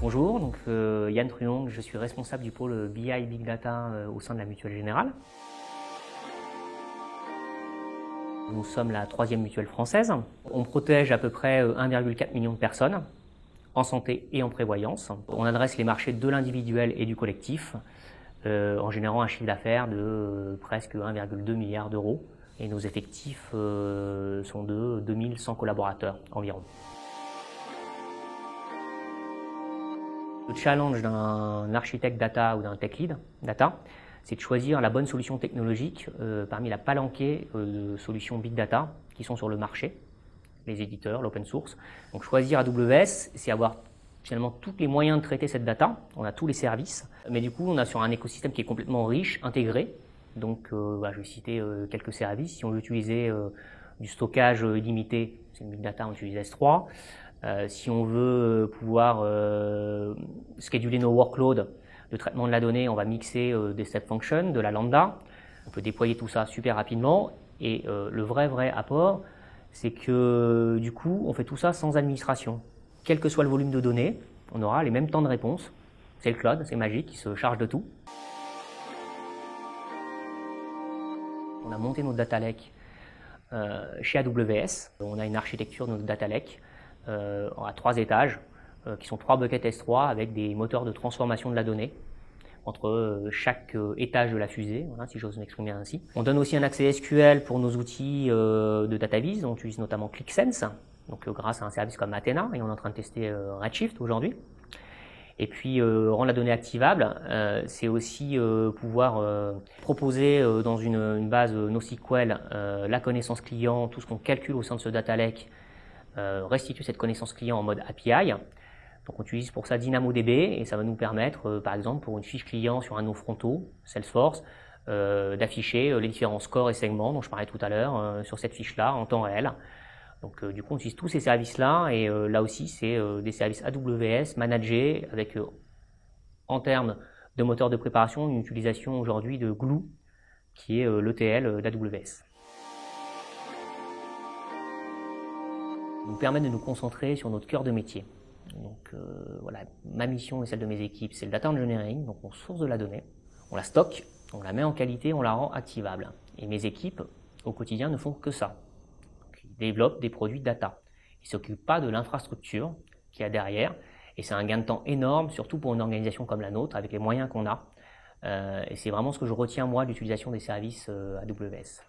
Bonjour, donc Yann Truong, je suis responsable du pôle BI Big Data au sein de la Mutuelle Générale. Nous sommes la 3e mutuelle française. On protège à peu près 1,4 million de personnes en santé et en prévoyance. On adresse les marchés de l'individuel et du collectif en générant un chiffre d'affaires de presque 1,2 milliard d'euros. Et nos effectifs sont de 2100 collaborateurs environ. Le challenge d'un architecte data ou d'un tech lead data, c'est de choisir la bonne solution technologique parmi la palanquée de solutions big data qui sont sur le marché, les éditeurs, l'open source. Donc choisir AWS, c'est avoir finalement tous les moyens de traiter cette data, on a tous les services, mais du coup on a sur un écosystème qui est complètement riche, intégré. Donc je vais citer quelques services. Si on veut utiliser du stockage illimité, c'est une big data, on utilise S3. Si on veut pouvoir scheduler nos workloads de traitement de la donnée, on va mixer des step functions, de la lambda. On peut déployer tout ça super rapidement. Et le vrai apport, c'est que du coup, on fait tout ça sans administration. Quel que soit le volume de données, on aura les mêmes temps de réponse. C'est le cloud, c'est magique, il se charge de tout. On a monté notre data lake chez AWS. On a une architecture de notre data lake à 3 étages, qui sont 3 buckets S3 avec des moteurs de transformation de la donnée entre chaque étage de la fusée, voilà, si j'ose m'exprimer ainsi. On donne aussi un accès SQL pour nos outils de database, on utilise notamment ClickSense, donc grâce à un service comme Athena, et on est en train de tester Redshift aujourd'hui. Et puis rendre la donnée activable, c'est aussi pouvoir proposer dans une base NoSQL la connaissance client, tout ce qu'on calcule au sein de ce data lake, restituer cette connaissance client en mode API. Donc on utilise pour ça DynamoDB et ça va nous permettre, par exemple, pour une fiche client sur un de nos frontaux, Salesforce, d'afficher les différents scores et segments dont je parlais tout à l'heure sur cette fiche-là en temps réel. Donc du coup on utilise tous ces services-là et là aussi c'est des services AWS managés avec en termes de moteur de préparation une utilisation aujourd'hui de Glue qui est l'ETL d'AWS. Nous permet de nous concentrer sur notre cœur de métier. Donc voilà, ma mission et celle de mes équipes, c'est le data engineering, donc on source de la donnée, on la stocke, on la met en qualité, on la rend activable. Et mes équipes, au quotidien, ne font que ça. Donc, ils développent des produits data. Ils ne s'occupent pas de l'infrastructure qu'il y a derrière, et c'est un gain de temps énorme, surtout pour une organisation comme la nôtre, avec les moyens qu'on a. Et c'est vraiment ce que je retiens, moi, de l'utilisation des services AWS.